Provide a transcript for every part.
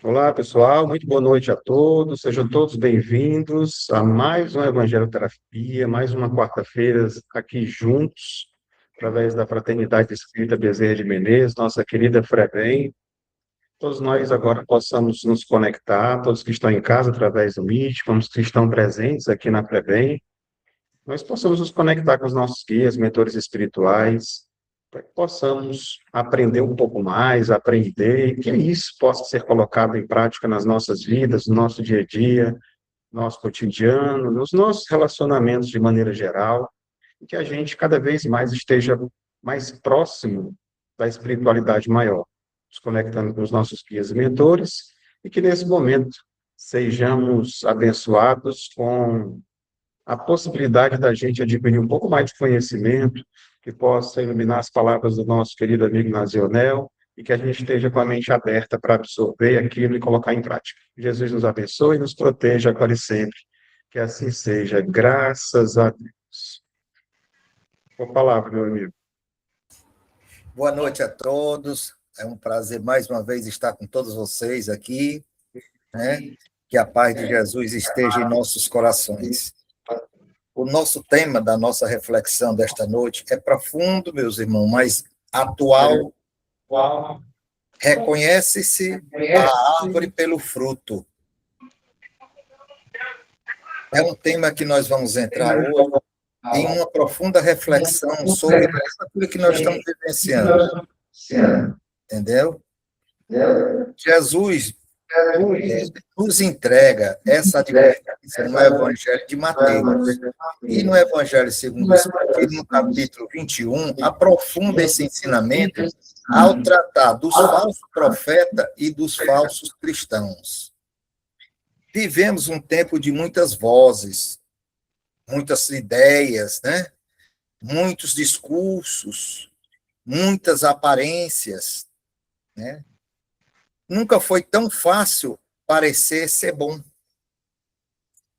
Olá, pessoal, muito boa noite a todos. Sejam todos bem-vindos a mais uma Evangelho Terapia, mais uma quarta-feira aqui juntos, através da Fraternidade Espírita Bezerra de Menezes, nossa querida FREBEM. Todos nós agora possamos nos conectar, todos que estão em casa através do Meet, como os que estão presentes aqui na FREBEM, nós possamos nos conectar com os nossos guias, mentores espirituais, para que possamos aprender um pouco mais, aprender, e que isso possa ser colocado em prática nas nossas vidas, no nosso dia a dia, no nosso cotidiano, nos nossos relacionamentos de maneira geral, e que a gente cada vez mais esteja mais próximo da espiritualidade maior, nos conectando com os nossos guias e mentores, e que nesse momento sejamos abençoados com a possibilidade da gente adquirir um pouco mais de conhecimento, que possa iluminar as palavras do nosso querido amigo Nazionel, e que a gente esteja com a mente aberta para absorver aquilo e colocar em prática. Jesus nos abençoe e nos proteja agora e sempre. Que assim seja, graças a Deus. Com a palavra, meu amigo. Boa noite a todos. É um prazer mais uma vez estar com todos vocês aqui, né? Que a paz de Jesus esteja em nossos corações. O nosso tema da nossa reflexão desta noite é profundo, meus irmãos, mas atual. Reconhece-se a árvore pelo fruto. É um tema que nós vamos entrar hoje em uma profunda reflexão sobre tudo aquilo que nós estamos vivenciando. Entendeu? Jesus nos entrega essa advertência no Evangelho de Mateus. E no Evangelho segundo o Espiritismo, no capítulo 21, aprofunda esse ensinamento ao tratar dos falsos profetas e dos falsos cristãos. Vivemos um tempo de muitas vozes, muitas ideias, né? Muitos discursos, muitas aparências, né? Nunca foi tão fácil parecer ser bom.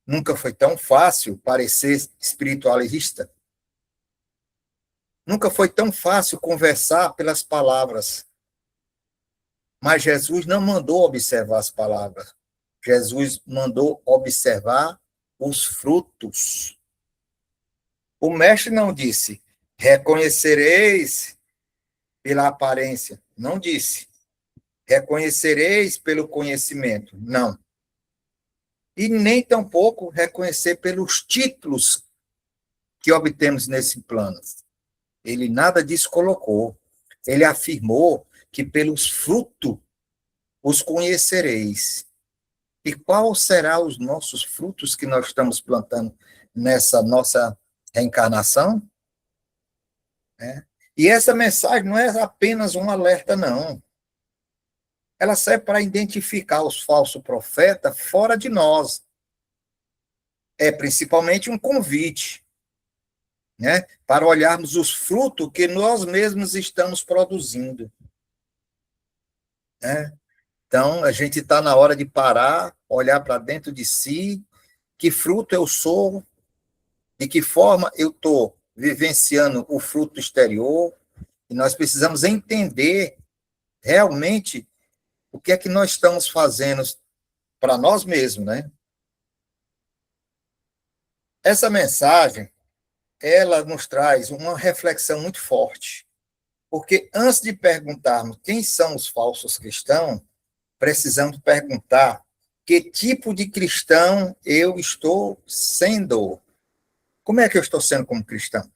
Nunca foi tão fácil parecer espiritualista. Nunca foi tão fácil conversar pelas palavras. Mas Jesus não mandou observar as palavras. Jesus mandou observar os frutos. O mestre não disse, reconhecereis pela aparência. Não disse. Reconhecereis pelo conhecimento. Não. E nem tampouco reconhecer pelos títulos que obtemos nesse plano. Ele nada disso colocou. Ele afirmou que pelos frutos os conhecereis. E qual será os nossos frutos que nós estamos plantando nessa nossa reencarnação? E essa mensagem não é apenas um alerta, não. Ela serve para identificar os falsos profetas fora de nós. É principalmente um convite, né, para olharmos os frutos que nós mesmos estamos produzindo. Né? Então, a gente está na hora de parar, olhar para dentro de si, que fruto eu sou, de que forma eu estou vivenciando o fruto exterior, e nós precisamos entender realmente o que é que nós estamos fazendo para nós mesmos, né? Essa mensagem, ela nos traz uma reflexão muito forte, porque antes de perguntarmos quem são os falsos cristãos, precisamos perguntar que tipo de cristão eu estou sendo. Como é que eu estou sendo como cristão?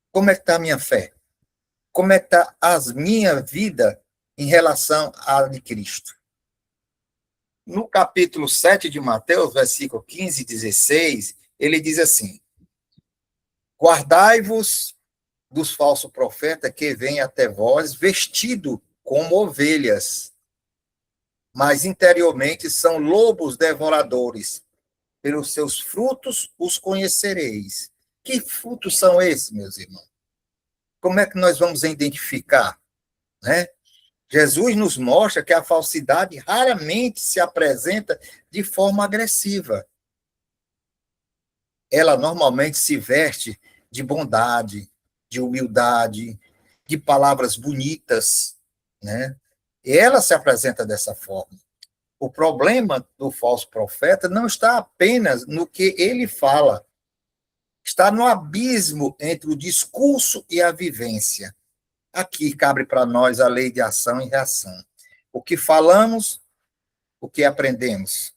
Como é que está a minha fé? Como é que está a minha vida em relação à de Cristo? No capítulo 7 de Mateus, versículo 15 e 16, ele diz assim, guardai-vos dos falsos profetas que vêm até vós vestido como ovelhas, mas interiormente são lobos devoradores. Pelos seus frutos os conhecereis. Que frutos são esses, meus irmãos? Como é que nós vamos identificar? Né? Jesus nos mostra que a falsidade raramente se apresenta de forma agressiva. Ela normalmente se veste de bondade, de humildade, de palavras bonitas, né? E ela se apresenta dessa forma. O problema do falso profeta não está apenas no que ele fala, está no abismo entre o discurso e a vivência. Aqui cabe para nós a lei de ação e reação. O que falamos, o que aprendemos,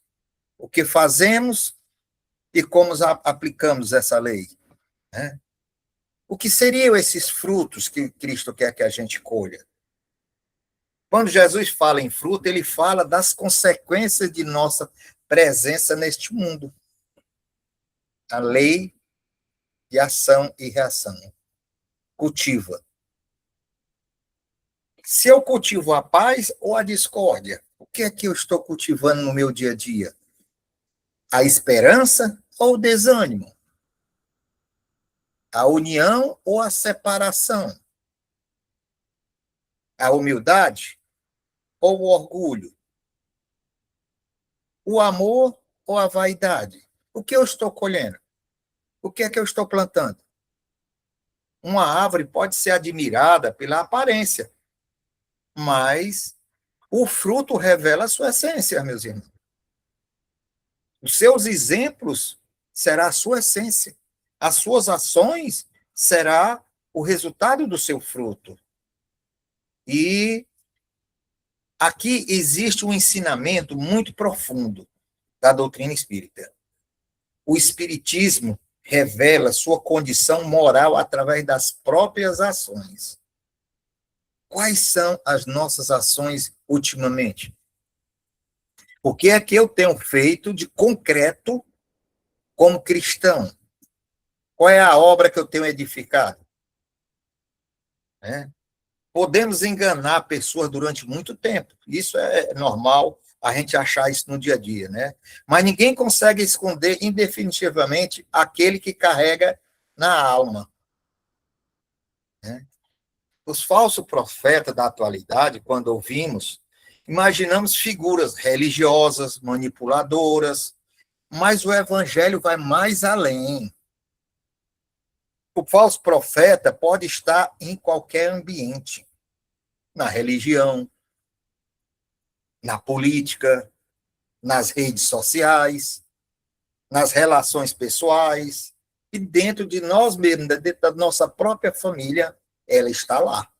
o que fazemos e como aplicamos essa lei. Né? O que seriam esses frutos que Cristo quer que a gente colha? Quando Jesus fala em fruto, ele fala das consequências de nossa presença neste mundo. A lei de ação e reação. Cultiva. Se eu cultivo a paz ou a discórdia, o que é que eu estou cultivando no meu dia a dia? A esperança ou o desânimo? A união ou a separação? A humildade ou o orgulho? O amor ou a vaidade? O que eu estou colhendo? O que é que eu estou plantando? Uma árvore pode ser admirada pela aparência, mas o fruto revela a sua essência, meus irmãos. Os seus exemplos será a sua essência. As suas ações será o resultado do seu fruto. E aqui existe um ensinamento muito profundo da doutrina espírita. O espiritismo revela sua condição moral através das próprias ações. Quais são as nossas ações ultimamente? O que é que eu tenho feito de concreto como cristão? Qual é a obra que eu tenho edificado? Podemos enganar pessoas durante muito tempo. Isso é normal, a gente achar isso no dia a dia, né? Mas ninguém consegue esconder indefinitivamente aquele que carrega na alma. Né? Os falsos profetas da atualidade, quando ouvimos, imaginamos figuras religiosas, manipuladoras, mas o evangelho vai mais além. O falso profeta pode estar em qualquer ambiente, na religião, na política, nas redes sociais, nas relações pessoais, e dentro de nós mesmos, dentro da nossa própria família, ela está lá,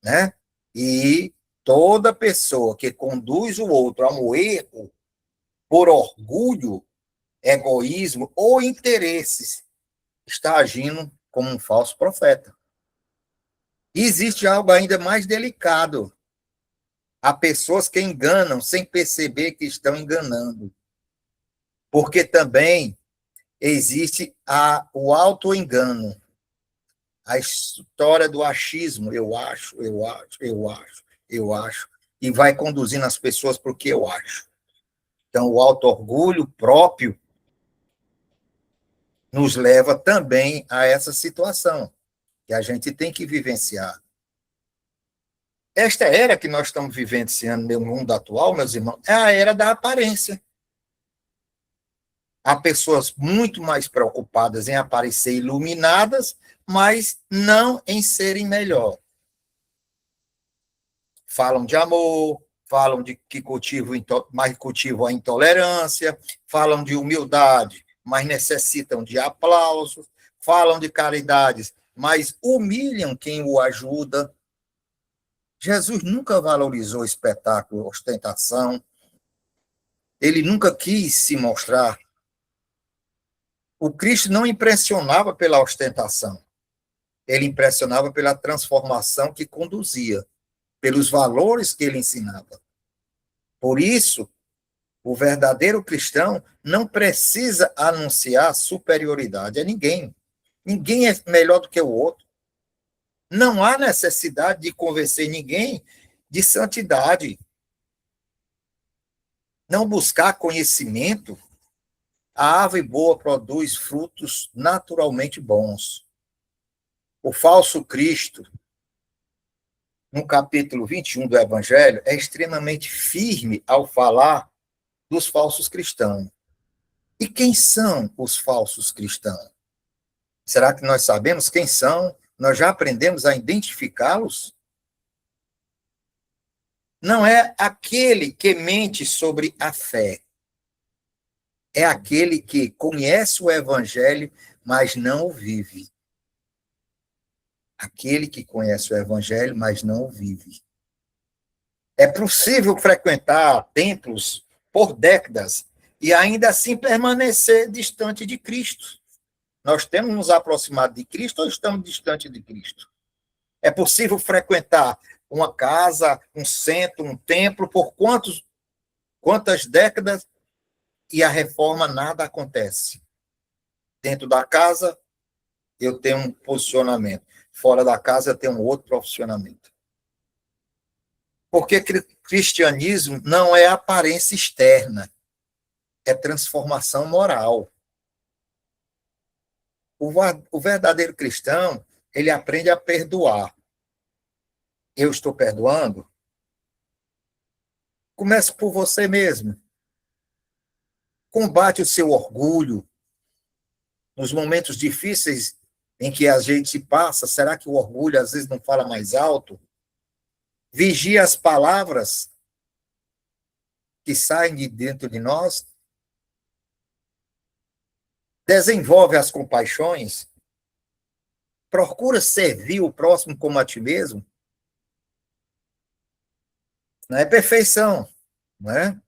né? E toda pessoa que conduz o outro a um erro por orgulho, egoísmo ou interesses, está agindo como um falso profeta. E existe algo ainda mais delicado. Há pessoas que enganam sem perceber que estão enganando. Porque também existe o auto-engano. A história do achismo, eu acho, e vai conduzindo as pessoas para o que eu acho. Então, o auto-orgulho próprio nos leva também a essa situação, que a gente tem que vivenciar. Esta era que nós estamos vivenciando no mundo atual, meus irmãos, é a era da aparência. Há pessoas muito mais preocupadas em aparecer iluminadas, mas não em serem melhor. Falam de amor, falam de que mas cultivam a intolerância, falam de humildade, mas necessitam de aplausos, falam de caridades, mas humilham quem o ajuda. Jesus nunca valorizou espetáculo, ostentação. Ele nunca quis se mostrar. O Cristo não impressionava pela ostentação. Ele impressionava pela transformação que conduzia, pelos valores que ele ensinava. Por isso, o verdadeiro cristão não precisa anunciar superioridade a ninguém. Ninguém é melhor do que o outro. Não há necessidade de convencer ninguém de santidade. Não buscar conhecimento. A árvore boa produz frutos naturalmente bons. O falso Cristo, no capítulo 21 do Evangelho, é extremamente firme ao falar dos falsos cristãos. E quem são os falsos cristãos? Será que nós sabemos quem são? Nós já aprendemos a identificá-los? não é aquele que mente sobre a fé. É aquele que conhece o evangelho, mas não o vive. Aquele que conhece o evangelho, mas não o vive. É possível frequentar templos por décadas e ainda assim permanecer distante de Cristo. Nós temos nos aproximado de Cristo ou estamos distante de Cristo? É possível frequentar uma casa, um centro, um templo por quantas décadas e a reforma nada acontece? Dentro da casa, eu tenho um posicionamento. Fora da casa, eu tenho um outro posicionamento. Porque cristianismo não é aparência externa, é transformação moral. O verdadeiro cristão, ele aprende a perdoar. Eu estou perdoando? Comece por você mesmo. Combate o seu orgulho. Nos momentos difíceis em que a gente passa, será que o orgulho às vezes não fala mais alto? Vigia as palavras que saem de dentro de nós. Desenvolve as compaixões. Procura servir o próximo como a ti mesmo. Não é perfeição, não é?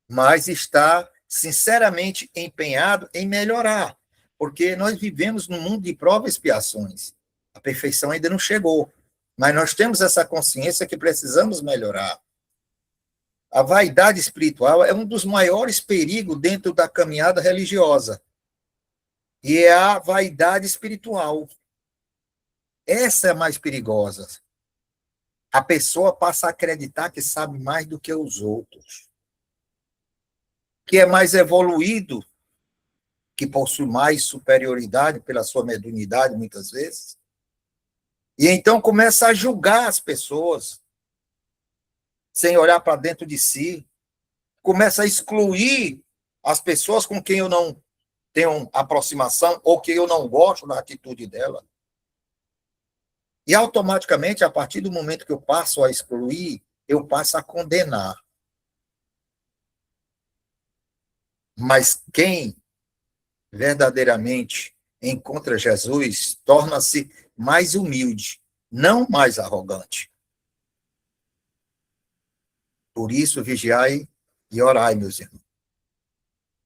Mas está sinceramente empenhado em melhorar, porque nós vivemos num mundo de provas e expiações. A perfeição ainda não chegou, mas nós temos essa consciência que precisamos melhorar. A vaidade espiritual é um dos maiores perigos dentro da caminhada religiosa, e é a vaidade espiritual. Essa é a mais perigosa. A pessoa passa a acreditar que sabe mais do que os outros, que é mais evoluído, que possui mais superioridade pela sua mediunidade, muitas vezes. E então começa a julgar as pessoas, sem olhar para dentro de si. Começa a excluir as pessoas com quem eu não tenho aproximação ou que eu não gosto da atitude dela. E automaticamente, a partir do momento que eu passo a excluir, eu passo a condenar. Mas quem verdadeiramente encontra Jesus torna-se mais humilde, não mais arrogante. Por isso, vigiai e orai, meus irmãos.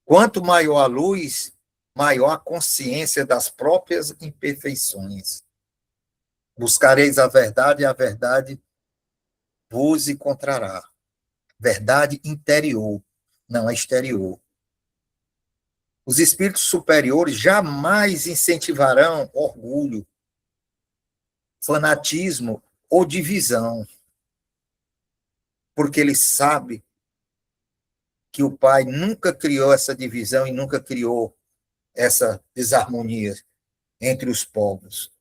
Quanto maior a luz, maior a consciência das próprias imperfeições. Buscareis a verdade, e a verdade vos encontrará. Verdade interior, não é exterior. Os espíritos superiores jamais incentivarão orgulho, fanatismo ou divisão, porque ele sabe que o Pai nunca criou essa divisão e nunca criou essa desarmonia entre os povos.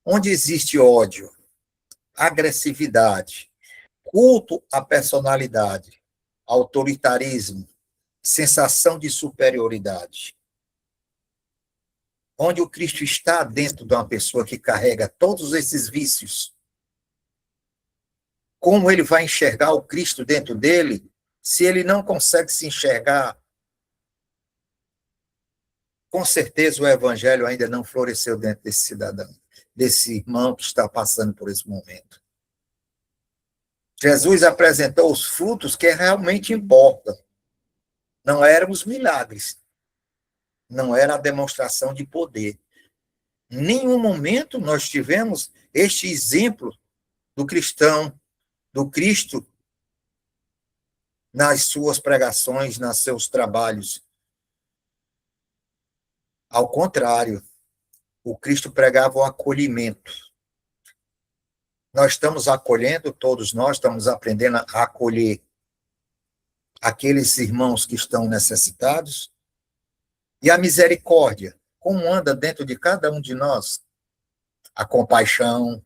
Onde existe ódio, agressividade, culto à personalidade, autoritarismo, sensação de superioridade. Onde o Cristo está dentro de uma pessoa que carrega todos esses vícios, como ele vai enxergar o Cristo dentro dele, se ele não consegue se enxergar? Com certeza o evangelho ainda não floresceu dentro desse cidadão, desse irmão que está passando por esse momento. Jesus apresentou os frutos que realmente importam. Não eram os milagres, não era a demonstração de poder. Em nenhum momento nós tivemos este exemplo do cristão, do Cristo, nas suas pregações, nos seus trabalhos. Ao contrário, o Cristo pregava o acolhimento. Nós estamos acolhendo, todos nós estamos aprendendo a acolher aqueles irmãos que estão necessitados. E a misericórdia, como anda dentro de cada um de nós? A compaixão.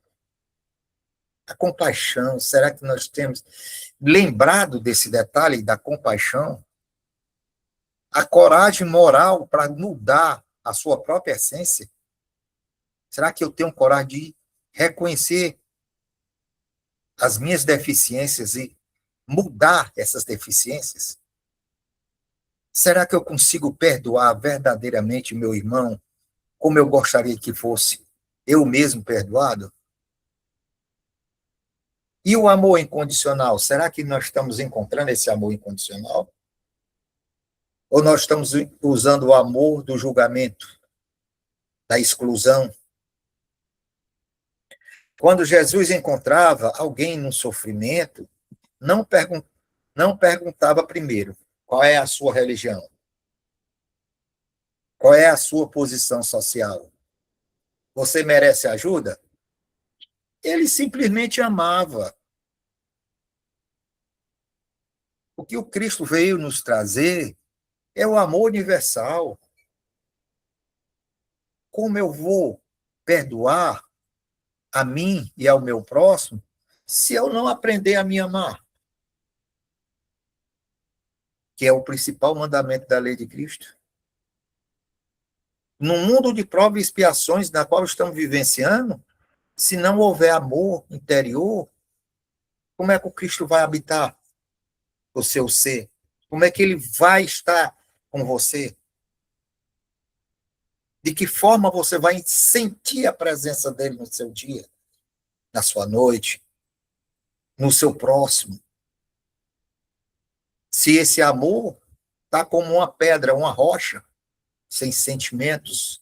A compaixão, será que nós temos lembrado desse detalhe da compaixão? A coragem moral para mudar a sua própria essência? Será que eu tenho coragem de reconhecer as minhas deficiências e mudar essas deficiências? Será que eu consigo perdoar verdadeiramente meu irmão como eu gostaria que fosse eu mesmo perdoado? E o amor incondicional? Será que nós estamos encontrando esse amor incondicional? Ou nós estamos usando o amor do julgamento, da exclusão? Quando Jesus encontrava alguém no sofrimento, não, não perguntava primeiro qual é a sua religião, qual é a sua posição social. Você merece ajuda? Ele simplesmente amava. O que o Cristo veio nos trazer é o amor universal. Como eu vou perdoar a mim e ao meu próximo se eu não aprender a me amar? Que é o principal mandamento da lei de Cristo. No mundo de provas e expiações na qual estamos vivenciando, se não houver amor interior, como é que o Cristo vai habitar o seu ser? Como é que ele vai estar com você? De que forma você vai sentir a presença dele no seu dia, na sua noite, no seu próximo? Se esse amor está como uma pedra, uma rocha, sem sentimentos,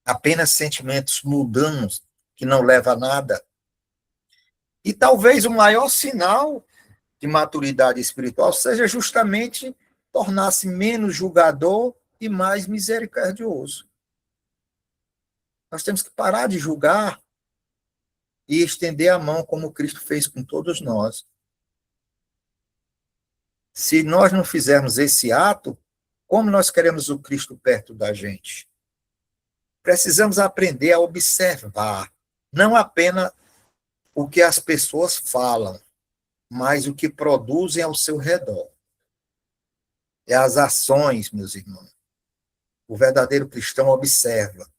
apenas sentimentos mundanos, que não leva a nada. E talvez o maior sinal de maturidade espiritual seja justamente tornar-se menos julgador e mais misericordioso. Nós temos que parar de julgar e estender a mão como Cristo fez com todos nós. Se nós não fizermos esse ato, como nós queremos o Cristo perto da gente? Precisamos aprender a observar, não apenas o que as pessoas falam, mas o que produzem ao seu redor. É as ações, meus irmãos. O verdadeiro cristão observa.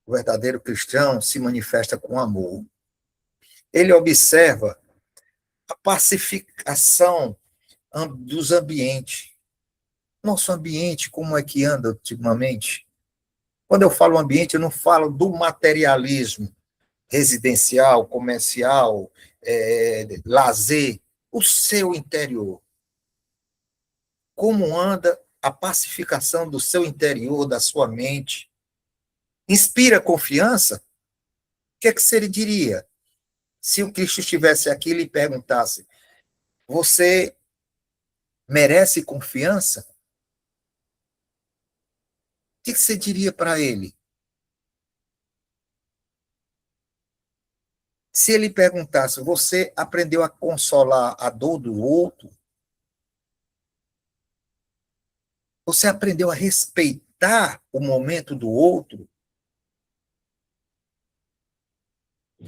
O verdadeiro cristão se manifesta com amor. Ele observa a pacificação dos ambientes. Nosso ambiente, como é que anda ultimamente? Quando eu falo ambiente, eu não falo do materialismo residencial, comercial, lazer, o seu interior. Como anda a pacificação do seu interior, da sua mente? Inspira confiança? O que é que você diria se o Cristo estivesse aqui e lhe perguntasse: você merece confiança? O que você diria para ele? Se ele perguntasse: você aprendeu a consolar a dor do outro? Você aprendeu a respeitar o momento do outro?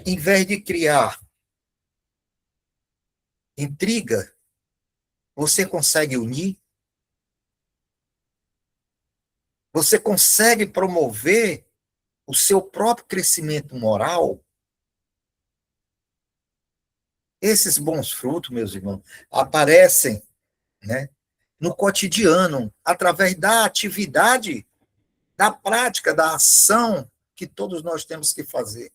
Em vez de criar intriga, você consegue unir? Você consegue promover o seu próprio crescimento moral? Esses bons frutos, meus irmãos, aparecem, né, no cotidiano, através da atividade, da prática, da ação que todos nós temos que fazer.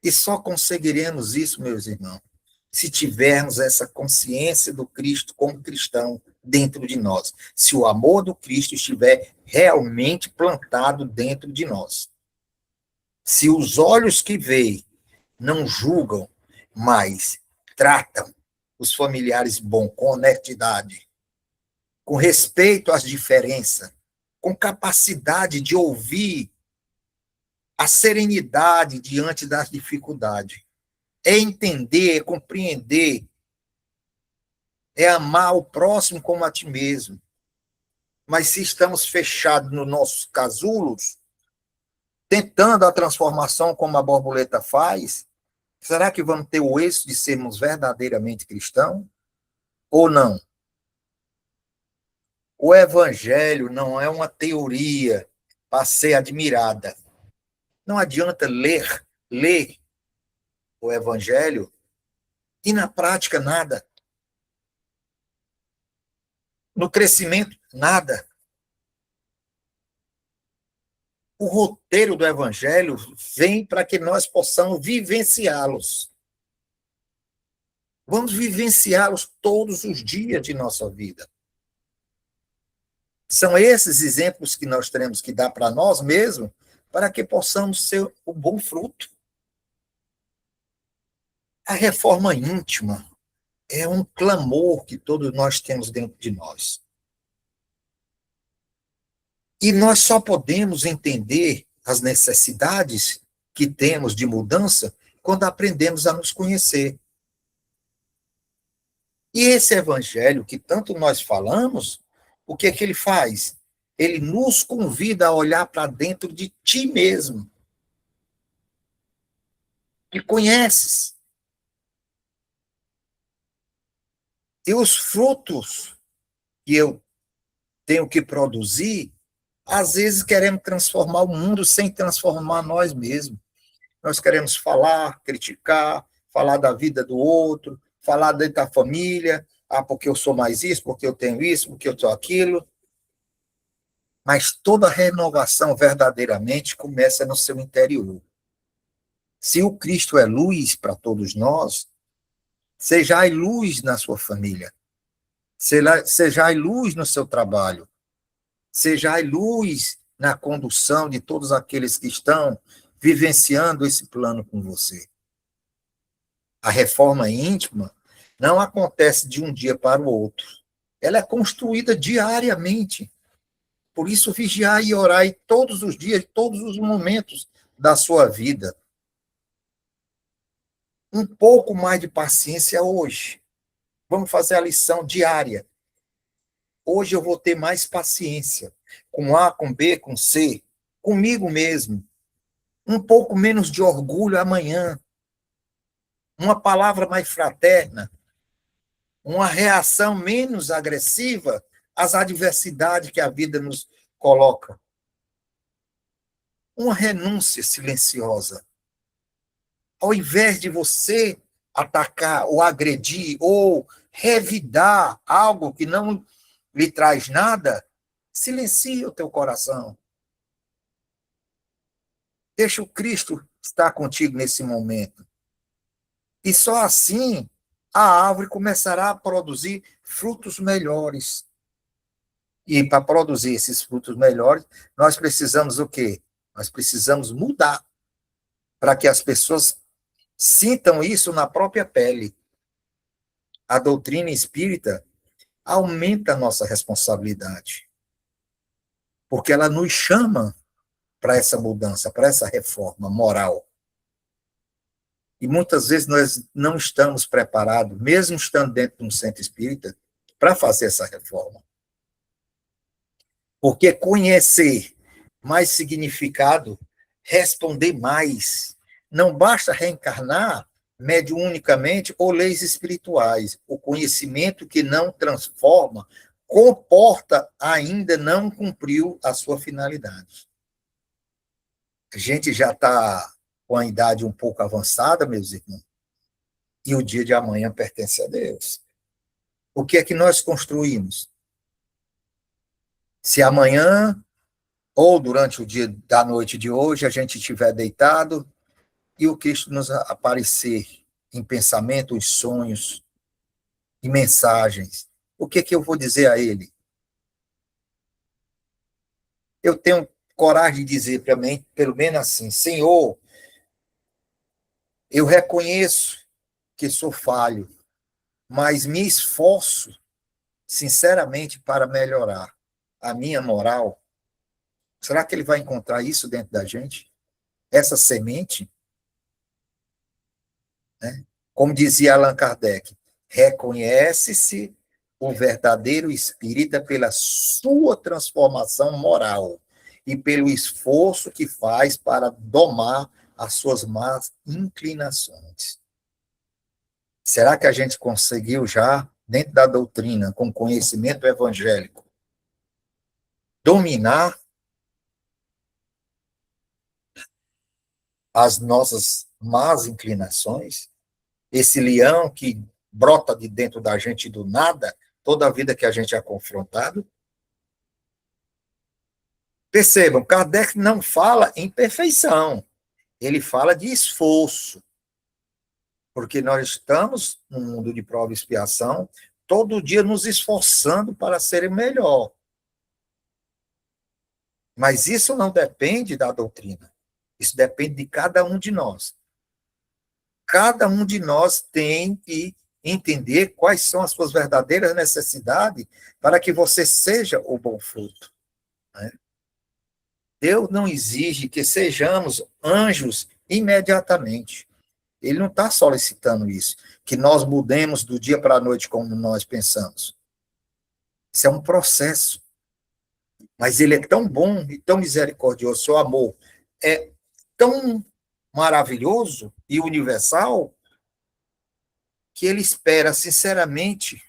E só conseguiremos isso, meus irmãos, se tivermos essa consciência do Cristo como cristão dentro de nós. Se o amor do Cristo estiver realmente plantado dentro de nós. Se os olhos que veem não julgam, mas tratam os familiares bom, com honestidade, com respeito às diferenças, com capacidade de ouvir, a serenidade diante das dificuldades. É entender, é compreender, é amar o próximo como a ti mesmo. Mas se estamos fechados nos nossos casulos, tentando a transformação como a borboleta faz, será que vamos ter o êxito de sermos verdadeiramente cristãos? Ou não? O evangelho não é uma teoria para ser admirada. Não adianta ler o Evangelho e na prática nada. No crescimento, nada. O roteiro do Evangelho vem para que nós possamos vivenciá-los. Vamos vivenciá-los todos os dias de nossa vida. São esses exemplos que nós teremos que dar para nós mesmos, para que possamos ser o bom fruto. A reforma íntima é um clamor que todos nós temos dentro de nós. E nós só podemos entender as necessidades que temos de mudança quando aprendemos a nos conhecer. E esse evangelho que tanto nós falamos, o que é que ele faz? Ele nos convida a olhar para dentro de ti mesmo. E conheces. E os frutos que eu tenho que produzir, às vezes queremos transformar o mundo sem transformar nós mesmos. Nós queremos falar, criticar, falar da vida do outro, falar dentro da família, porque eu sou mais isso, porque eu tenho isso, porque eu sou aquilo. Mas toda renovação verdadeiramente começa no seu interior. Se o Cristo é luz para todos nós, sejai luz na sua família, sejai luz no seu trabalho, sejai luz na condução de todos aqueles que estão vivenciando esse plano com você. A reforma íntima não acontece de um dia para o outro. Ela é construída diariamente. Por isso, vigiai e orai todos os dias, todos os momentos da sua vida. Um pouco mais de paciência hoje. Vamos fazer a lição diária. Hoje eu vou ter mais paciência. Com A, com B, com C. Comigo mesmo. Um pouco menos de orgulho amanhã. Uma palavra mais fraterna. Uma reação menos agressiva às adversidades que a vida nos coloca. Uma renúncia silenciosa. Ao invés de você atacar ou agredir ou revidar algo que não lhe traz nada, silencia o teu coração. Deixa o Cristo estar contigo nesse momento. E só assim a árvore começará a produzir frutos melhores. E para produzir esses frutos melhores, nós precisamos o quê? Nós precisamos mudar para que as pessoas sintam isso na própria pele. A doutrina espírita aumenta a nossa responsabilidade, porque ela nos chama para essa mudança, para essa reforma moral. E muitas vezes nós não estamos preparados, mesmo estando dentro de um centro espírita, para fazer essa reforma. Porque conhecer mais significado, responder mais. Não basta reencarnar mediunicamente ou leis espirituais. O conhecimento que não transforma comporta ainda não cumpriu a sua finalidade. A gente já está com a idade um pouco avançada, meus irmãos, e o dia de amanhã pertence a Deus. O que é que nós construímos? Se amanhã ou durante o dia da noite de hoje a gente estiver deitado e o Cristo nos aparecer em pensamentos, sonhos e mensagens, o que é que eu vou dizer a ele? Eu tenho coragem de dizer para mim, pelo menos assim, Senhor, eu reconheço que sou falho, mas me esforço sinceramente para melhorar a minha moral. Será que ele vai encontrar isso dentro da gente? Essa semente? Né? Como dizia Allan Kardec, reconhece-se o verdadeiro espírita pela sua transformação moral e pelo esforço que faz para domar as suas más inclinações. Será que a gente conseguiu já, dentro da doutrina, com conhecimento evangélico, dominar as nossas más inclinações, esse leão que brota de dentro da gente do nada, toda a vida que a gente é confrontado. Percebam, Kardec não fala em perfeição, ele fala de esforço, porque nós estamos num mundo de prova e expiação, todo dia nos esforçando para ser melhor. Mas isso não depende da doutrina, isso depende de cada um de nós. Cada um de nós tem que entender quais são as suas verdadeiras necessidades para que você seja o bom fruto. Né? Deus não exige que sejamos anjos imediatamente. Ele não está solicitando isso, que nós mudemos do dia para a noite como nós pensamos. Isso é um processo. Mas ele é tão bom e tão misericordioso, seu amor é tão maravilhoso e universal, que ele espera, sinceramente,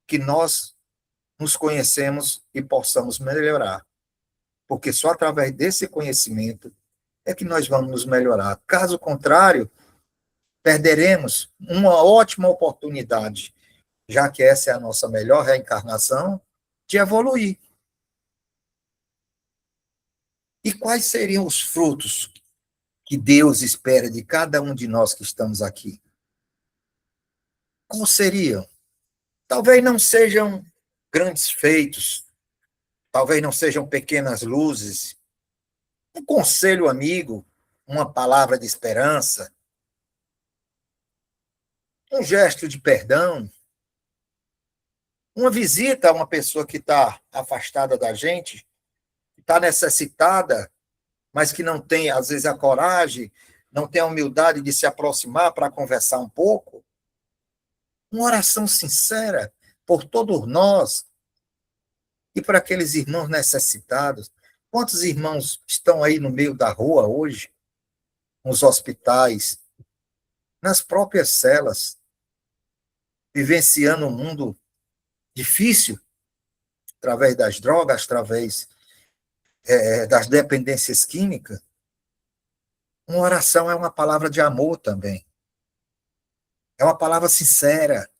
que nós nos conhecemos e possamos melhorar. Porque só através desse conhecimento é que nós vamos nos melhorar. Caso contrário, perderemos uma ótima oportunidade, já que essa é a nossa melhor reencarnação, de evoluir. E quais seriam os frutos que Deus espera de cada um de nós que estamos aqui? Como seriam? Talvez não sejam grandes feitos, talvez não sejam pequenas luzes, um conselho amigo, uma palavra de esperança, um gesto de perdão, uma visita a uma pessoa que está afastada da gente, que está necessitada, mas que não tem, às vezes, a coragem, não tem a humildade de se aproximar para conversar um pouco. Uma oração sincera por todos nós e para aqueles irmãos necessitados. Quantos irmãos estão aí no meio da rua hoje, nos hospitais, nas próprias celas, vivenciando um mundo difícil, através das drogas, através das dependências químicas? Uma oração é uma palavra de amor também. É uma palavra sincera.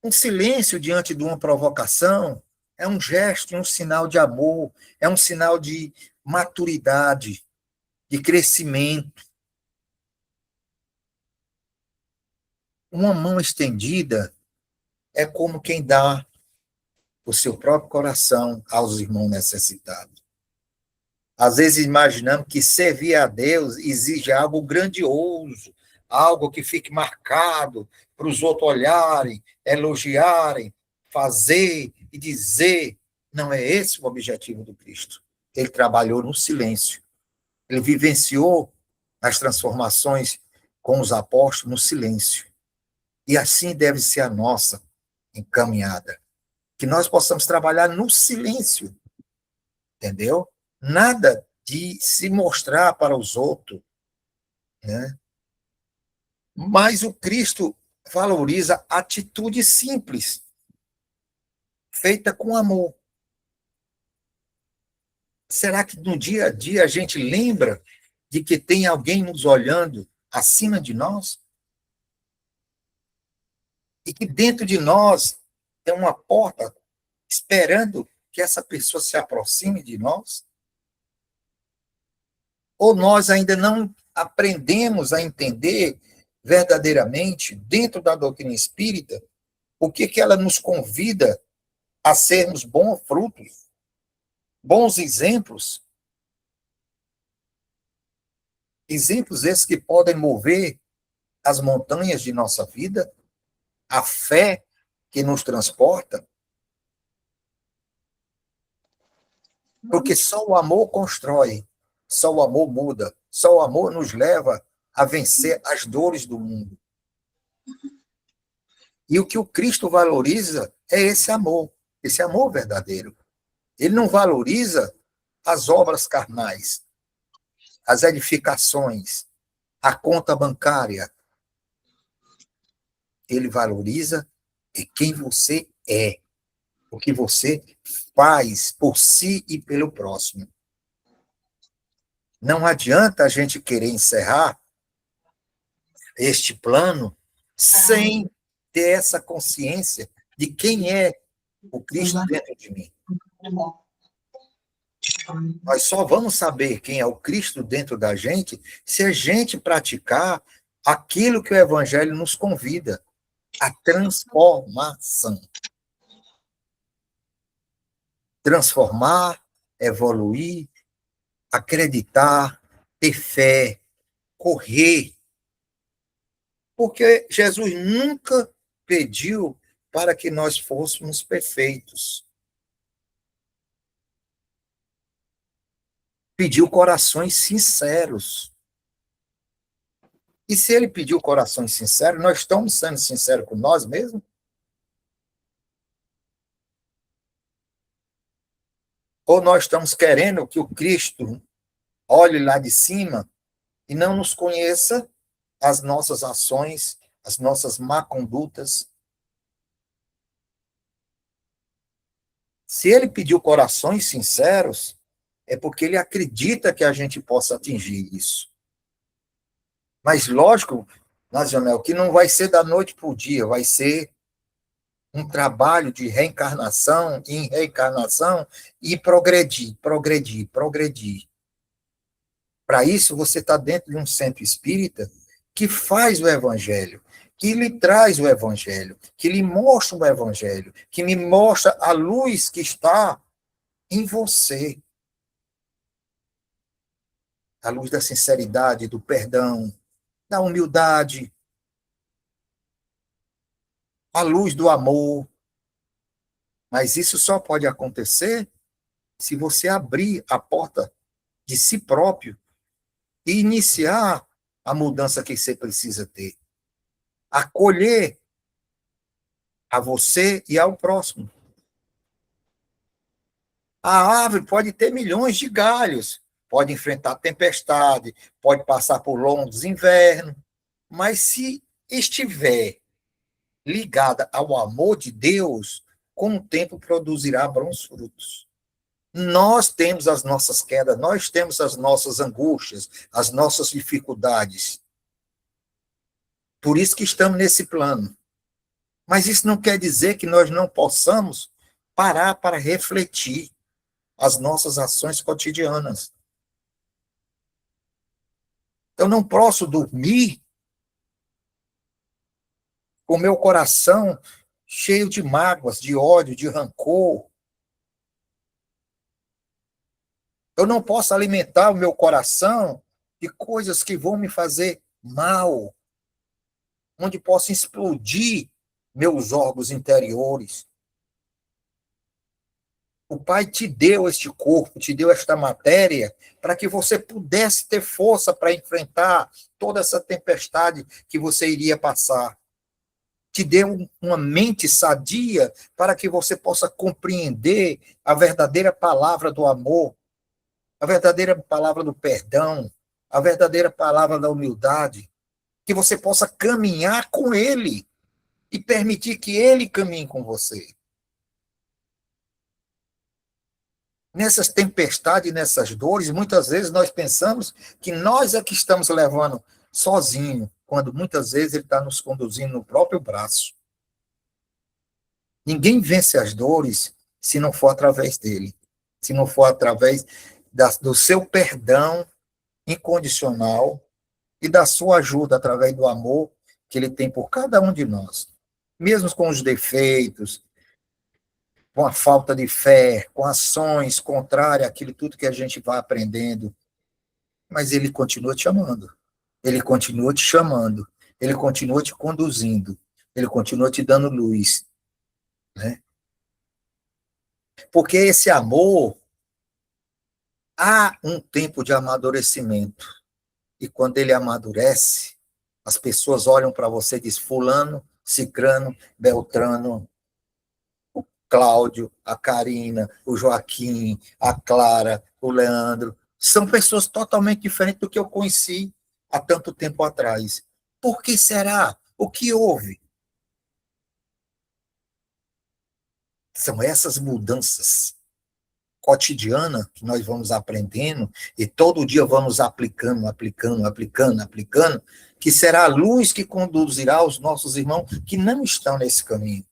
Um silêncio diante de uma provocação é um gesto, um sinal de amor, é um sinal de maturidade, de crescimento. Uma mão estendida é como quem dá o seu próprio coração aos irmãos necessitados. Às vezes imaginamos que servir a Deus exige algo grandioso, algo que fique marcado para os outros olharem, elogiarem, fazer e dizer. Não é esse o objetivo do Cristo. Ele trabalhou no silêncio. Ele vivenciou as transformações com os apóstolos no silêncio. E assim deve ser a nossa encaminhada. Que nós possamos trabalhar no silêncio. Entendeu? Nada de se mostrar para os outros, né? Mas o Cristo valoriza atitude simples, feita com amor. Será que no dia a dia a gente lembra de que tem alguém nos olhando acima de nós? E que dentro de nós tem uma porta esperando que essa pessoa se aproxime de nós? Ou nós ainda não aprendemos a entender verdadeiramente, dentro da doutrina espírita, o que ela nos convida a sermos bons frutos, bons exemplos, exemplos esses que podem mover as montanhas de nossa vida, a fé que nos transporta, porque só o amor constrói, só o amor muda, só o amor nos leva a vencer as dores do mundo. E o que o Cristo valoriza é esse amor verdadeiro. Ele não valoriza as obras carnais, as edificações, a conta bancária. Ele valoriza quem você é, o que você faz por si e pelo próximo. Não adianta a gente querer encerrar este plano sem ter essa consciência de quem é o Cristo dentro de mim. Nós só vamos saber quem é o Cristo dentro da gente se a gente praticar aquilo que o Evangelho nos convida, a transformação. Transformar, evoluir, acreditar, ter fé, correr. Porque Jesus nunca pediu para que nós fôssemos perfeitos. Pediu corações sinceros. E se ele pediu corações sinceros, nós estamos sendo sinceros com nós mesmos? Ou nós estamos querendo que o Cristo olhe lá de cima e não nos conheça as nossas ações, as nossas má condutas? Se ele pediu corações sinceros, é porque ele acredita que a gente possa atingir isso. Mas, lógico, Nacional, que não vai ser da noite para o dia, vai ser um trabalho de reencarnação em reencarnação e progredir, progredir, progredir. Para isso, você está dentro de um centro espírita que faz o evangelho, que lhe traz o evangelho, que lhe mostra o evangelho, que me mostra a luz que está em você. A luz da sinceridade, do perdão, da humildade, a luz do amor. Mas isso só pode acontecer se você abrir a porta de si próprio e iniciar a mudança que você precisa ter. Acolher a você e ao próximo. A árvore pode ter milhões de galhos, pode enfrentar tempestade, pode passar por longos invernos, mas se estiver ligada ao amor de Deus, com o tempo produzirá bons frutos. Nós temos as nossas quedas, nós temos as nossas angústias, as nossas dificuldades. Por isso que estamos nesse plano. Mas isso não quer dizer que nós não possamos parar para refletir as nossas ações cotidianas. Eu não posso dormir com meu coração cheio de mágoas, de ódio, de rancor. Eu não posso alimentar o meu coração de coisas que vão me fazer mal, onde posso explodir meus órgãos interiores. O Pai te deu este corpo, te deu esta matéria, para que você pudesse ter força para enfrentar toda essa tempestade que você iria passar. Te deu uma mente sadia para que você possa compreender a verdadeira palavra do amor, a verdadeira palavra do perdão, a verdadeira palavra da humildade, que você possa caminhar com ele e permitir que ele caminhe com você. Nessas tempestades, nessas dores, muitas vezes nós pensamos que nós é que estamos levando sozinho, quando muitas vezes ele está nos conduzindo no próprio braço. Ninguém vence as dores se não for através dele, se não for através do seu perdão incondicional e da sua ajuda através do amor que ele tem por cada um de nós. Mesmo com os defeitos, com a falta de fé, com ações contrárias àquilo tudo que a gente vai aprendendo, mas ele continua te amando, ele continua te chamando, ele continua te conduzindo, ele continua te dando luz, né? Porque esse amor, há um tempo de amadurecimento, e quando ele amadurece, as pessoas olham para você e dizem, fulano, cicrano, beltrano, Cláudio, a Karina, o Joaquim, a Clara, o Leandro, são pessoas totalmente diferentes do que eu conheci há tanto tempo atrás. Por que será? O que houve? São essas mudanças cotidiana que nós vamos aprendendo e todo dia vamos aplicando, que será a luz que conduzirá os nossos irmãos que não estão nesse caminho,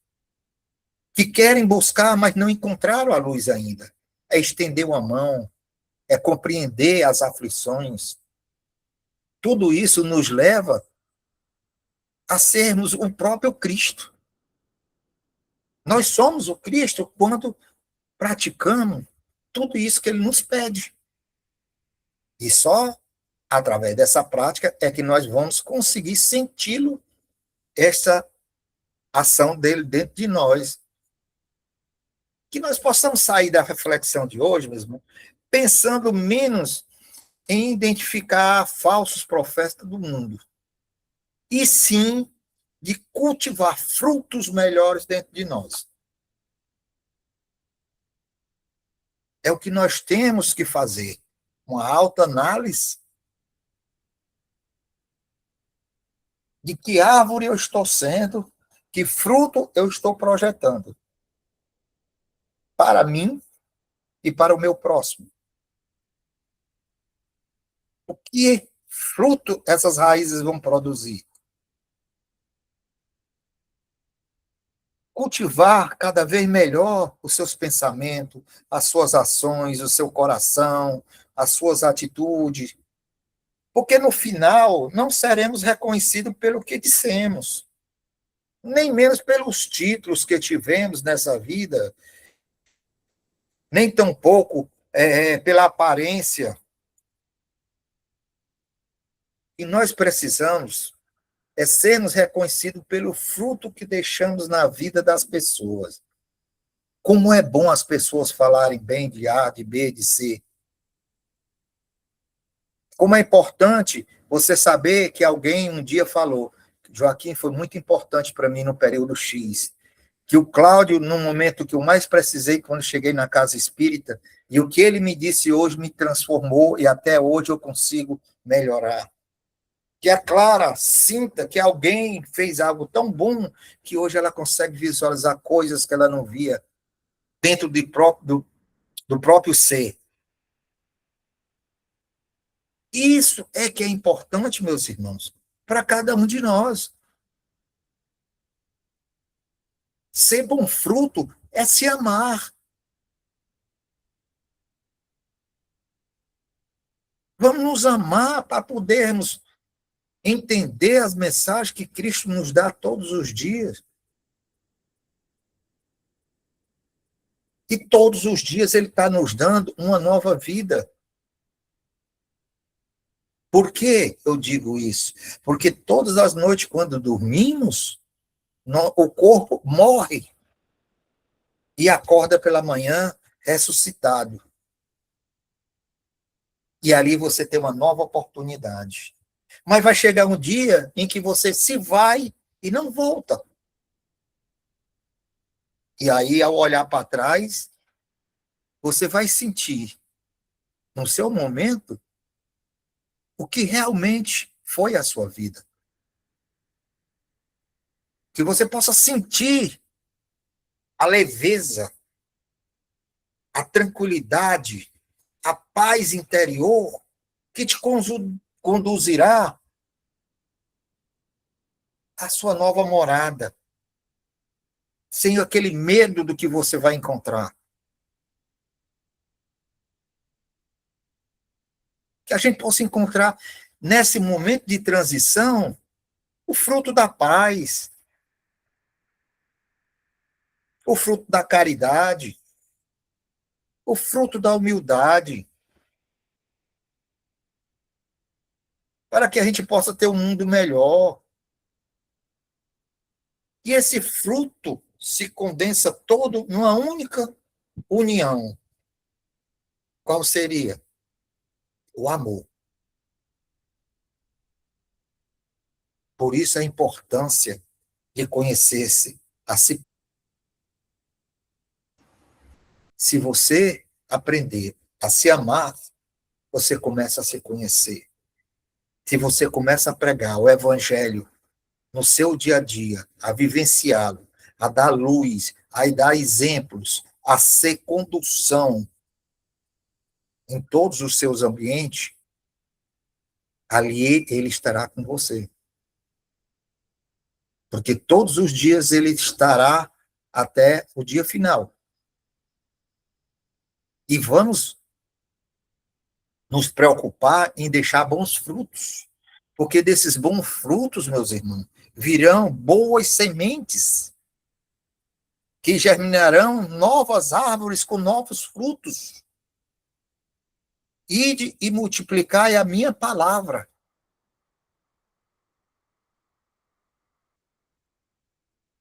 que querem buscar, mas não encontraram a luz ainda. É estender uma mão, é compreender as aflições. Tudo isso nos leva a sermos o próprio Cristo. Nós somos o Cristo quando praticamos tudo isso que ele nos pede. E só através dessa prática é que nós vamos conseguir senti-lo, essa ação dele dentro de nós. Que nós possamos sair da reflexão de hoje mesmo, pensando menos em identificar falsos profetas do mundo, e sim de cultivar frutos melhores dentro de nós. É o que nós temos que fazer, uma autoanálise de que árvore eu estou sendo, que fruto eu estou projetando para mim e para o meu próximo. O que fruto essas raízes vão produzir? Cultivar cada vez melhor os seus pensamentos, as suas ações, o seu coração, as suas atitudes, porque no final não seremos reconhecidos pelo que dissemos, nem menos pelos títulos que tivemos nessa vida, nem tampouco pela aparência. E nós precisamos sermos reconhecidos pelo fruto que deixamos na vida das pessoas. Como é bom as pessoas falarem bem de A, de B, de C. Como é importante você saber que alguém um dia falou, Joaquim, foi muito importante para mim no período X, que o Cláudio, no momento que eu mais precisei, quando cheguei na casa espírita, e o que ele me disse hoje me transformou e até hoje eu consigo melhorar. Que a Clara sinta que alguém fez algo tão bom que hoje ela consegue visualizar coisas que ela não via dentro do próprio ser. Isso é que é importante, meus irmãos, para cada um de nós. Ser bom fruto é se amar. Vamos nos amar para podermos entender as mensagens que Cristo nos dá todos os dias. E todos os dias ele está nos dando uma nova vida. Por que eu digo isso? Porque todas as noites, quando dormimos, o corpo morre e acorda pela manhã ressuscitado. E ali você tem uma nova oportunidade. Mas vai chegar um dia em que você se vai e não volta. E aí, ao olhar para trás, você vai sentir, no seu momento, o que realmente foi a sua vida. Que você possa sentir a leveza, a tranquilidade, a paz interior que te conduzirá à sua nova morada, sem aquele medo do que você vai encontrar. Que a gente possa encontrar, nesse momento de transição, o fruto da paz, o fruto da caridade, o fruto da humildade, para que a gente possa ter um mundo melhor. E esse fruto se condensa todo numa única união. Qual seria? O amor. Por isso a importância de conhecer-se a si. Se você aprender a se amar, você começa a se conhecer. Se você começa a pregar o evangelho no seu dia a dia, a vivenciá-lo, a dar luz, a dar exemplos, a ser condução em todos os seus ambientes, ali ele estará com você. Porque todos os dias ele estará até o dia final. E vamos nos preocupar em deixar bons frutos. Porque desses bons frutos, meus irmãos, virão boas sementes que germinarão novas árvores com novos frutos. Ide e multiplicai a minha palavra.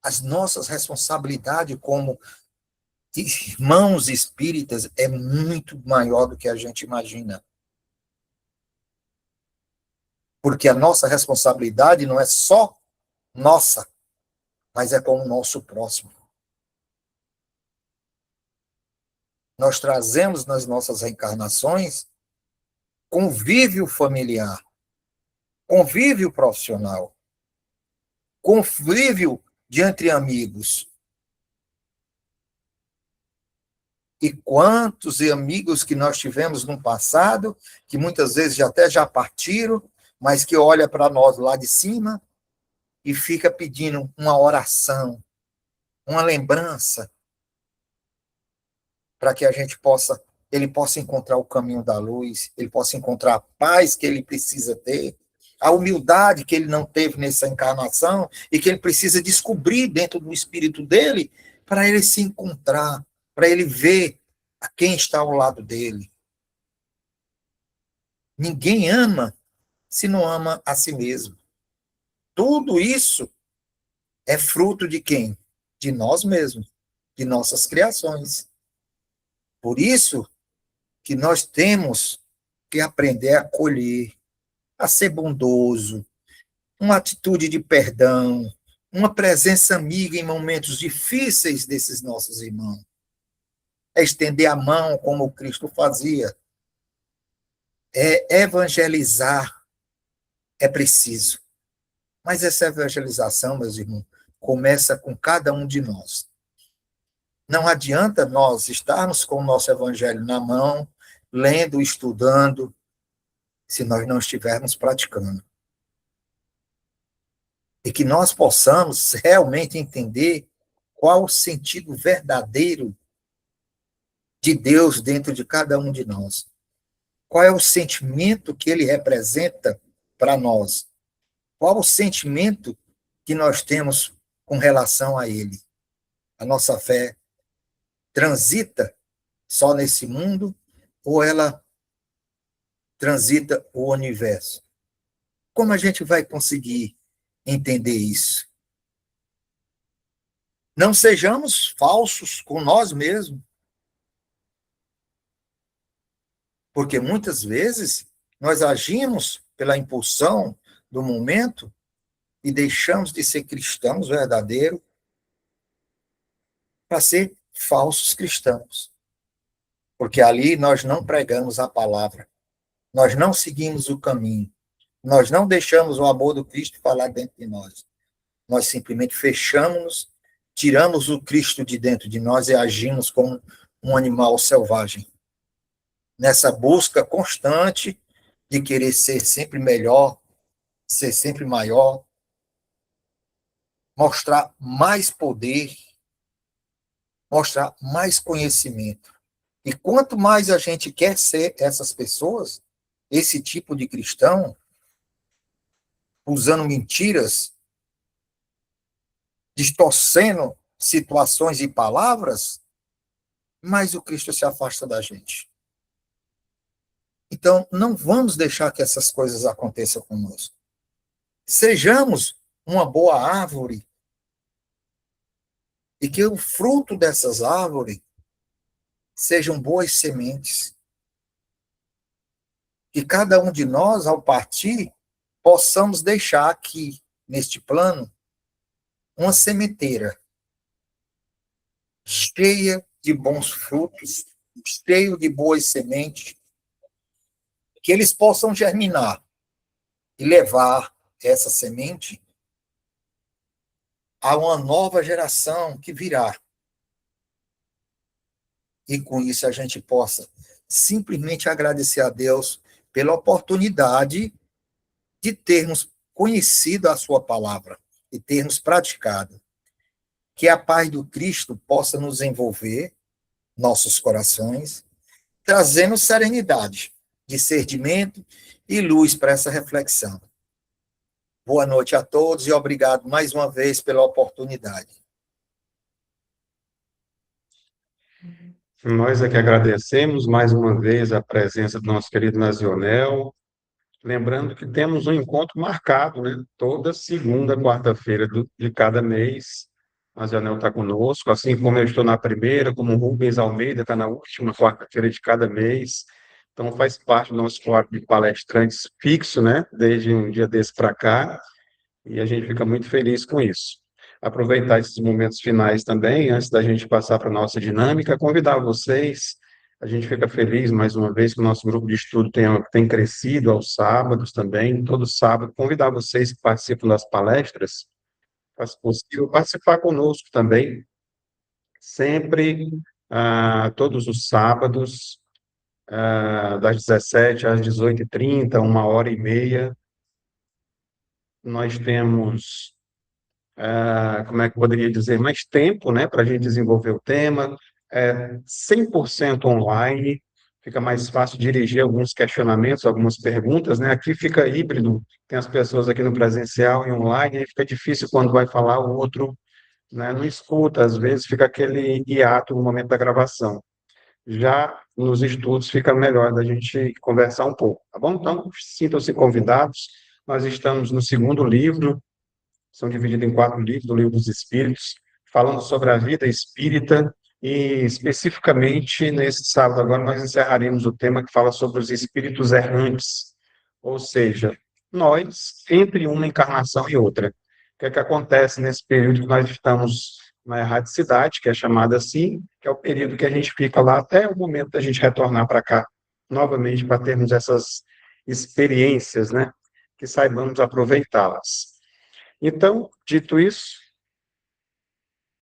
As nossas responsabilidades como irmãos espíritas é muito maior do que a gente imagina. Porque a nossa responsabilidade não é só nossa, mas é com o nosso próximo. Nós trazemos nas nossas reencarnações convívio familiar, convívio profissional, convívio de entre amigos. E quantos amigos que nós tivemos no passado, que muitas vezes já partiram, mas que olha para nós lá de cima e fica pedindo uma oração, uma lembrança, para que a gente ele possa encontrar o caminho da luz, ele possa encontrar a paz que ele precisa ter, a humildade que ele não teve nessa encarnação e que ele precisa descobrir dentro do espírito dele para ele se encontrar, para ele ver a quem está ao lado dele. Ninguém ama se não ama a si mesmo. Tudo isso é fruto de quem? De nós mesmos, de nossas criações. Por isso que nós temos que aprender a acolher, a ser bondoso, uma atitude de perdão, uma presença amiga em momentos difíceis desses nossos irmãos. É estender a mão como o Cristo fazia. É evangelizar, é preciso. Mas essa evangelização, meus irmãos, começa com cada um de nós. Não adianta nós estarmos com o nosso evangelho na mão, lendo, estudando, se nós não estivermos praticando. E que nós possamos realmente entender qual o sentido verdadeiro de Deus dentro de cada um de nós. Qual é o sentimento que ele representa para nós? Qual o sentimento que nós temos com relação a ele? A nossa fé transita só nesse mundo ou ela transita o universo? Como a gente vai conseguir entender isso? Não sejamos falsos com nós mesmos, porque muitas vezes nós agimos pela impulsão do momento e deixamos de ser cristãos verdadeiros para ser falsos cristãos. Porque ali nós não pregamos a palavra, nós não seguimos o caminho, nós não deixamos o amor do Cristo falar dentro de nós. Nós simplesmente fechamos, tiramos o Cristo de dentro de nós e agimos como um animal selvagem. Nessa busca constante de querer ser sempre melhor, ser sempre maior, mostrar mais poder, mostrar mais conhecimento. E quanto mais a gente quer ser essas pessoas, esse tipo de cristão, usando mentiras, distorcendo situações e palavras, mais o Cristo se afasta da gente. Então, não vamos deixar que essas coisas aconteçam conosco. Sejamos uma boa árvore e que o fruto dessas árvores sejam boas sementes. Que cada um de nós, ao partir, possamos deixar aqui, neste plano, uma sementeira cheia de bons frutos, cheio de boas sementes, que eles possam germinar e levar essa semente a uma nova geração que virá. E com isso a gente possa simplesmente agradecer a Deus pela oportunidade de termos conhecido a sua palavra e termos praticado. Que a paz do Cristo possa nos envolver, nossos corações, trazendo serenidade, discernimento e luz para essa reflexão. Boa noite a todos e obrigado mais uma vez pela oportunidade. Nós é que agradecemos mais uma vez a presença do nosso querido Nasionel, lembrando que temos um encontro marcado, né? Toda segunda, quarta-feira de cada mês. O Nasionel está conosco, assim como eu estou na primeira, como o Rubens Almeida está na última quarta-feira de cada mês. Então, faz parte do nosso quadro de palestrantes fixo, né? Desde um dia desse para cá, e a gente fica muito feliz com isso. Aproveitar esses momentos finais também, antes da gente passar para a nossa dinâmica, convidar vocês. A gente fica feliz, mais uma vez, que o nosso grupo de estudo tem crescido aos sábados também, todo sábado. Convidar vocês que participam das palestras, se possível, participar conosco também, sempre, todos os sábados, das 17 às 18h30, 1h30. Nós temos como é que eu poderia dizer, mais tempo, né, para a gente desenvolver o tema, 100% online, fica mais fácil dirigir alguns questionamentos, algumas perguntas, né, aqui fica híbrido, tem as pessoas aqui no presencial e online, aí fica difícil quando vai falar, o outro, né, não escuta, às vezes fica aquele hiato no momento da gravação. Já nos estudos fica melhor da gente conversar um pouco, tá bom? Então, sintam-se convidados, nós estamos no segundo livro, são divididos em 4 livros, do Livro dos Espíritos, falando sobre a vida espírita, e especificamente nesse sábado agora nós encerraremos o tema que fala sobre os espíritos errantes, ou seja, nós entre uma encarnação e outra. O que é que acontece nesse período que nós estamos na erraticidade, que é chamada assim, que é o período que a gente fica lá até o momento da gente retornar para cá, novamente, para termos essas experiências, né, que saibamos aproveitá-las. Então, dito isso,